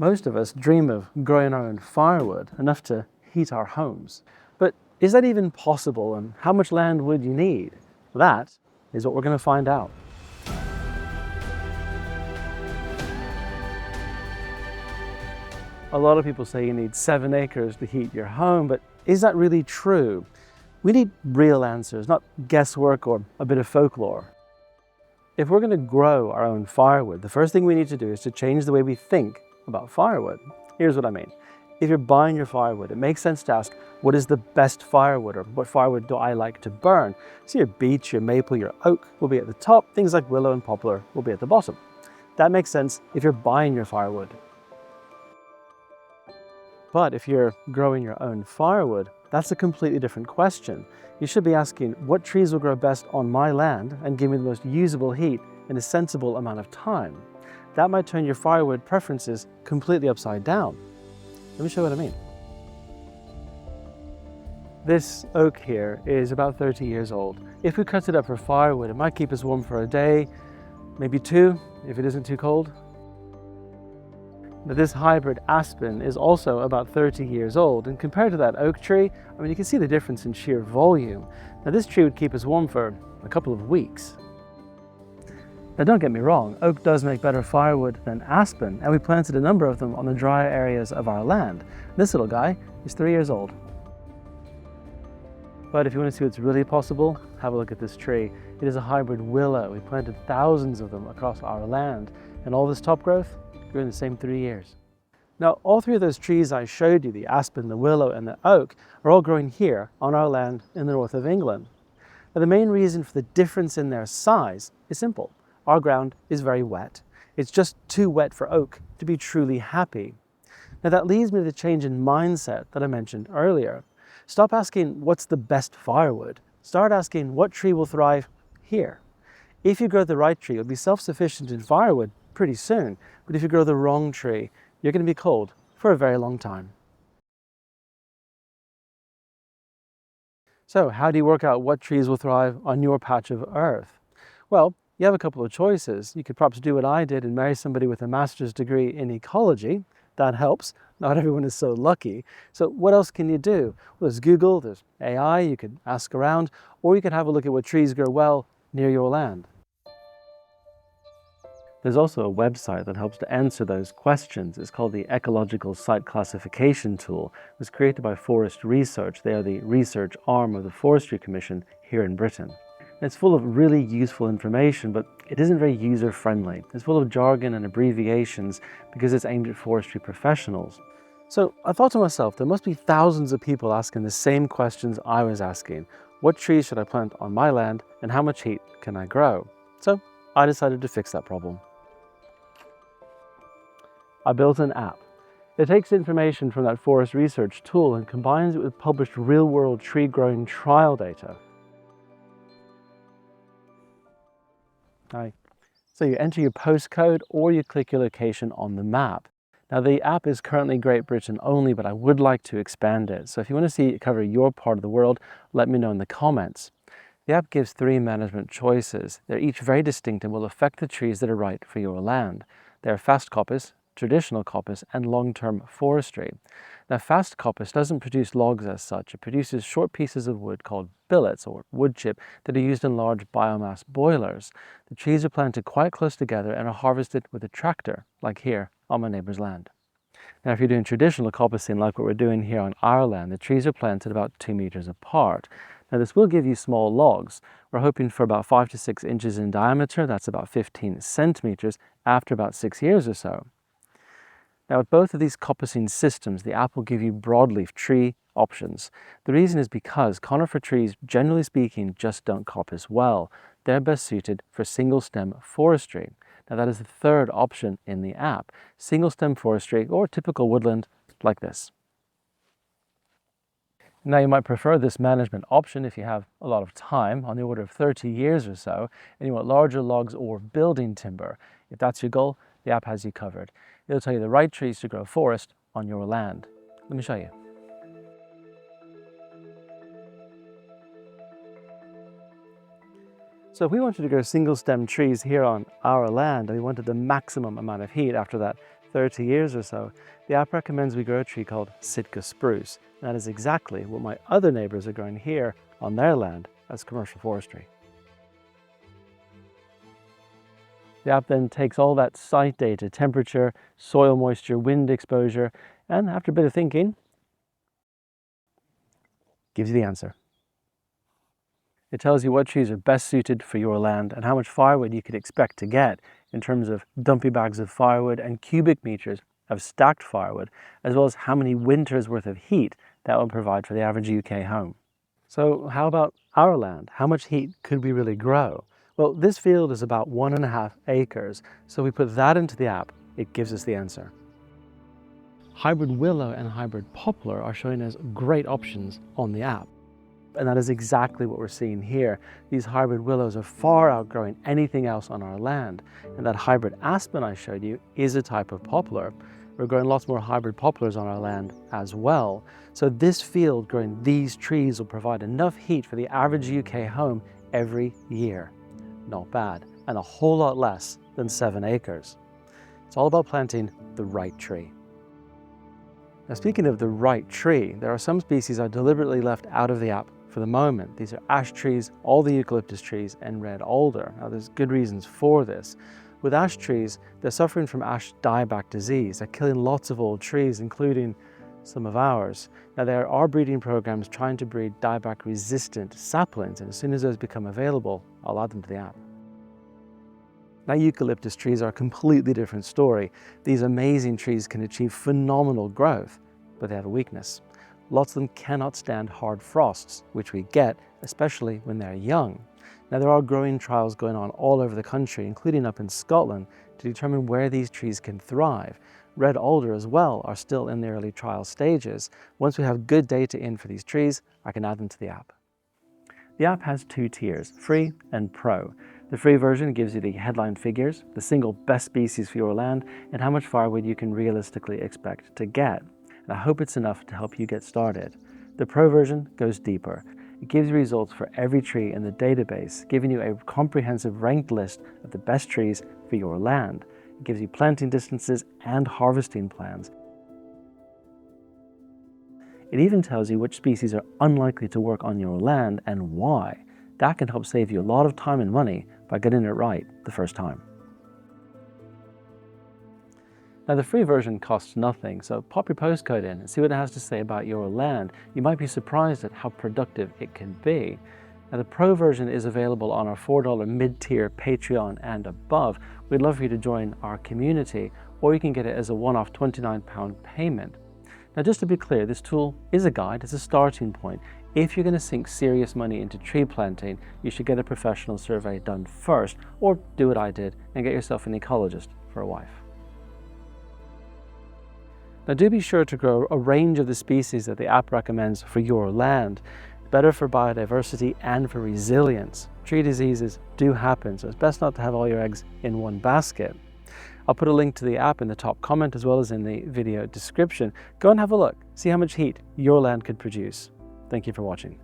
Most of us dream of growing our own firewood, enough to heat our homes. But is that even possible, and how much land would you need? That is what we're going to find out. A lot of people say you need 7 acres to heat your home, but is that really true? We need real answers, not guesswork or a bit of folklore. If we're going to grow our own firewood, the first thing we need to do is to change the way we think about firewood. Here's what I mean. If you're buying your firewood, it makes sense to ask, what is the best firewood, or what firewood do I like to burn? So your beech, your maple, your oak will be at the top, things like willow and poplar will be at the bottom. That makes sense if you're buying your firewood. But if you're growing your own firewood, that's a completely different question. You should be asking, what trees will grow best on my land and give me the most usable heat in a sensible amount of time? That might turn your firewood preferences completely upside down. Let me show you what I mean. This oak here is about 30 years old. If we cut it up for firewood, it might keep us warm for a day, maybe 2, if it isn't too cold. But this hybrid aspen is also about 30 years old, and compared to that oak tree, I mean, you can see the difference in sheer volume. Now this tree would keep us warm for a couple of weeks. Now don't get me wrong, oak does make better firewood than aspen, and we planted a number of them on the drier areas of our land. This little guy is 3 years old. But if you want to see what's really possible, have a look at this tree. It is a hybrid willow. We planted thousands of them across our land, and all this top growth grew in the same 3 years. Now, all 3 of those trees I showed you, the aspen, the willow, and the oak, are all growing here on our land in the north of England. Now, the main reason for the difference in their size is simple. Our ground is very wet. It's just too wet for oak to be truly happy. Now, that leads me to the change in mindset that I mentioned earlier. Stop asking, what's the best firewood? Start asking, what tree will thrive here? If you grow the right tree, you'll be self-sufficient in firewood pretty soon. But if you grow the wrong tree, you're going to be cold for a very long time. So how do you work out what trees will thrive on your patch of earth? Well, you have a couple of choices. You could perhaps do what I did and marry somebody with a master's degree in ecology. That helps. Not everyone is so lucky. So what else can you do? Well, there's Google, there's AI, you could ask around, or you could have a look at what trees grow well near your land. There's also a website that helps to answer those questions. It's called the Ecological Site Classification Tool. It was created by Forest Research. They are the research arm of the Forestry Commission here in Britain. It's full of really useful information, but it isn't very user-friendly. It's full of jargon and abbreviations because it's aimed at forestry professionals. So I thought to myself, there must be thousands of people asking the same questions I was asking. What trees should I plant on my land, and how much heat can I grow? So I decided to fix that problem. I built an app. It takes information from that forest research tool and combines it with published real-world tree growing trial data. So you enter your postcode or you click your location on the map. Now the app is currently Great Britain only, but I would like to expand it. So if you want to see it cover your part of the world, let me know in the comments. The app gives 3 management choices. They're each very distinct and will affect the trees that are right for your land. They're fast coppice, traditional coppice, and long-term forestry. Now fast coppice doesn't produce logs as such. It produces short pieces of wood called billets or wood chip that are used in large biomass boilers. The trees are planted quite close together and are harvested with a tractor, like here on my neighbour's land. Now if you're doing traditional coppicing like what we're doing here on our land, the trees are planted about 2 meters apart. Now this will give you small logs. We're hoping for about 5 to 6 inches in diameter. That's about 15 centimeters after about 6 years or so. Now with both of these coppicing systems, the app will give you broadleaf tree options. The reason is because conifer trees, generally speaking, just don't coppice well. They're best suited for single stem forestry. Now that is the 3rd option in the app, single stem forestry or typical woodland like this. Now you might prefer this management option if you have a lot of time, on the order of 30 years or so, and you want larger logs or building timber. If that's your goal, the app has you covered. It'll tell you the right trees to grow forest on your land. Let me show you. So if we wanted to grow single stem trees here on our land and we wanted the maximum amount of heat after that 30 years or so, the app recommends we grow a tree called Sitka spruce. That is exactly what my other neighbors are growing here on their land as commercial forestry. The app then takes all that site data, temperature, soil moisture, wind exposure, and after a bit of thinking, gives you the answer. It tells you what trees are best suited for your land and how much firewood you could expect to get in terms of dumpy bags of firewood and cubic meters of stacked firewood, as well as how many winters worth of heat that will provide for the average UK home. So how about our land? How much heat could we really grow? Well, this field is about 1.5 acres, so we put that into the app, it gives us the answer. Hybrid willow and hybrid poplar are showing us great options on the app. And that is exactly what we're seeing here. These hybrid willows are far outgrowing anything else on our land. And that hybrid aspen I showed you is a type of poplar. We're growing lots more hybrid poplars on our land as well. So this field growing these trees will provide enough heat for the average UK home every year. Not bad, and a whole lot less than 7 acres. It's all about planting the right tree. Now, speaking of the right tree, there are some species I've deliberately left out of the app for the moment. These are ash trees, all the eucalyptus trees, and red alder. Now, there's good reasons for this. With ash trees, they're suffering from ash dieback disease. They're killing lots of old trees, including some of ours. Now, there are breeding programs trying to breed dieback resistant saplings, and as soon as those become available, I'll add them to the app. Now, eucalyptus trees are a completely different story. These amazing trees can achieve phenomenal growth, but they have a weakness. Lots of them cannot stand hard frosts, which we get, especially when they're young. Now, there are growing trials going on all over the country, including up in Scotland, to determine where these trees can thrive. Red alder as well are still in the early trial stages. Once we have good data in for these trees, I can add them to the app. The app has 2 tiers, free and pro. The free version gives you the headline figures, the single best species for your land, and how much firewood you can realistically expect to get. And I hope it's enough to help you get started. The pro version goes deeper. It gives you results for every tree in the database, giving you a comprehensive ranked list of the best trees for your land. It gives you planting distances and harvesting plans. It even tells you which species are unlikely to work on your land and why. That can help save you a lot of time and money by getting it right the first time. Now, the free version costs nothing, so pop your postcode in and see what it has to say about your land. You might be surprised at how productive it can be. Now, the pro version is available on our $4 mid-tier Patreon and above. We'd love for you to join our community, or you can get it as a one-off £29 payment. Now, just to be clear, this tool is a guide, it's a starting point. If you're going to sink serious money into tree planting, you should get a professional survey done first, or do what I did and get yourself an ecologist for a wife. Now, do be sure to grow a range of the species that the app recommends for your land. Better for biodiversity and for resilience. Tree diseases do happen, so it's best not to have all your eggs in one basket. I'll put a link to the app in the top comment as well as in the video description. Go and have a look, see how much heat your land could produce. Thank you for watching.